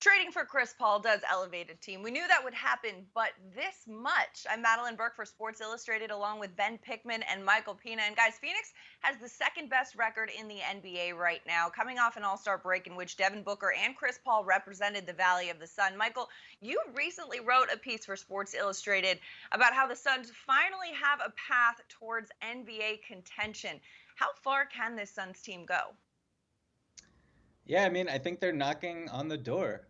Trading for Chris Paul does elevate a team. We knew that would happen, but this much. I'm Madeline Burke for Sports Illustrated, along with Ben Pickman and Michael Pina. And guys, Phoenix has the second best record in the NBA right now, coming off an all-star break in which Devin Booker and Chris Paul represented the Valley of the Sun. Michael, you recently wrote a piece for Sports Illustrated about how the Suns finally have a path towards NBA contention. How far can this Suns team go? Yeah, I mean, I think they're knocking on the door.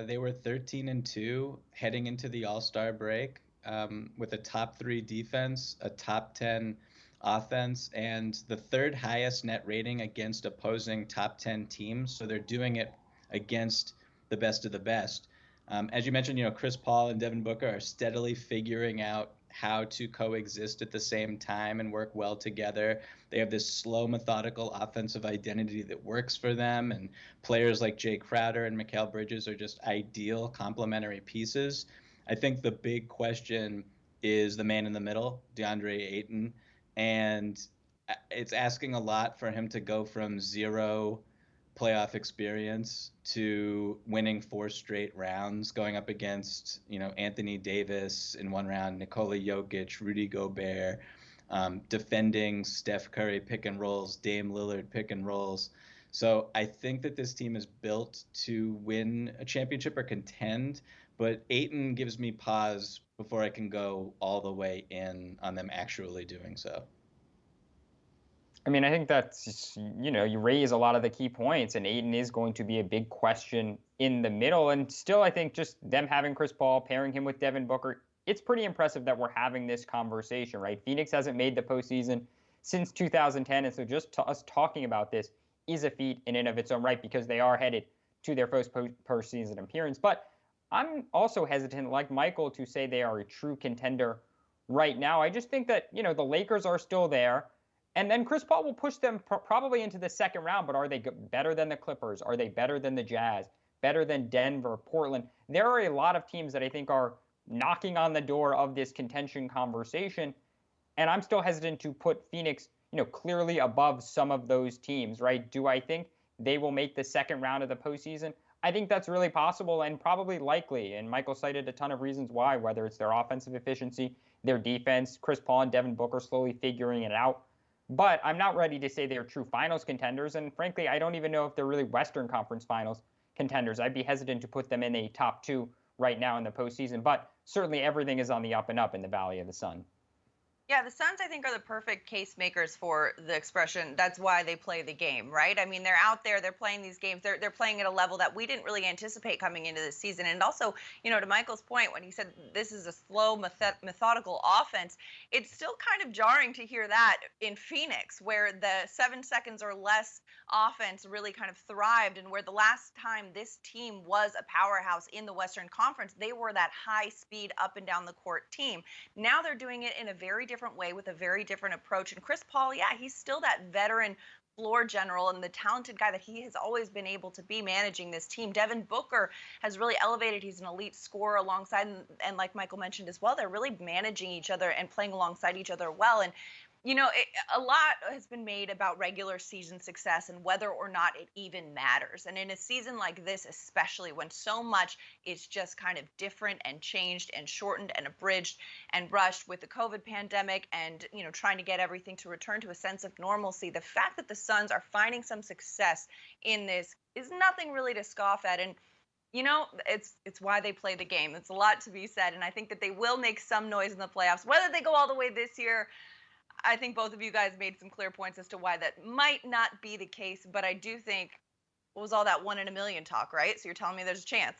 They were 13-2 heading into the All-Star break, with a top 3 defense, a top 10 offense, and the third highest net rating against opposing top 10 teams. So they're doing it against the best of the best. As you mentioned, Chris Paul and Devin Booker are steadily figuring out how to coexist at the same time and work well together. They have this slow, methodical offensive identity that works for them, and players like Jay Crowder and Mikal Bridges are just ideal complementary pieces. I think the big question is the man in the middle, DeAndre Ayton, and it's asking a lot for him to go from zero playoff experience to winning 4 straight rounds, going up against, Anthony Davis in one round, Nikola Jokic, Rudy Gobert, defending Steph Curry pick and rolls, Dame Lillard pick and rolls. So I think that this team is built to win a championship or contend, but Ayton gives me pause before I can go all the way in on them actually doing so. I mean, I think that's, you raise a lot of the key points, and Ayton is going to be a big question in the middle. And still, I think just them having Chris Paul, pairing him with Devin Booker, it's pretty impressive that we're having this conversation, right? Phoenix hasn't made the postseason since 2010, and so just us talking about this is a feat in and of its own right, because they are headed to their first postseason appearance. But I'm also hesitant, like Michael, to say they are a true contender right now. I just think that, the Lakers are still there. And then Chris Paul will push them probably into the second round, but are they better than the Clippers? Are they better than the Jazz? Better than Denver, Portland? There are a lot of teams that I think are knocking on the door of this contention conversation, and I'm still hesitant to put Phoenix, clearly above some of those teams, right? Do I think they will make the second round of the postseason? I think that's really possible and probably likely, and Michael cited a ton of reasons why, whether it's their offensive efficiency, their defense, Chris Paul and Devin Booker slowly figuring it out. But I'm not ready to say they're true finals contenders. And frankly, I don't even know if they're really Western Conference finals contenders. I'd be hesitant to put them in a top 2 right now in the postseason. But certainly everything is on the up and up in the Valley of the Sun. Yeah, the Suns, I think, are the perfect case makers for the expression. That's why they play the game, right? I mean, they're out there, they're playing these games, they're playing at a level that we didn't really anticipate coming into this season. And also, to Michael's point, when he said this is a slow, methodical offense, it's still kind of jarring to hear that in Phoenix, where the 7 seconds or less offense really kind of thrived, and where the last time this team was a powerhouse in the Western Conference, they were that high speed up and down the court team. Now they're doing it in a very different way with a very different approach. And Chris Paul, yeah, he's still that veteran floor general and the talented guy that he has always been able to be managing this team. Devin Booker has really elevated. He's an elite scorer alongside, and like Michael mentioned as well, they're really managing each other and playing alongside each other well. And a lot has been made about regular season success and whether or not it even matters. And in a season like this, especially when so much is just kind of different and changed and shortened and abridged and rushed with the COVID pandemic and, trying to get everything to return to a sense of normalcy, the fact that the Suns are finding some success in this is nothing really to scoff at. And it's why they play the game. It's a lot to be said. And I think that they will make some noise in the playoffs. Whether they go all the way this year, I think both of you guys made some clear points as to why that might not be the case, but I do think, what was all that 1 in a million talk, right? So you're telling me there's a chance.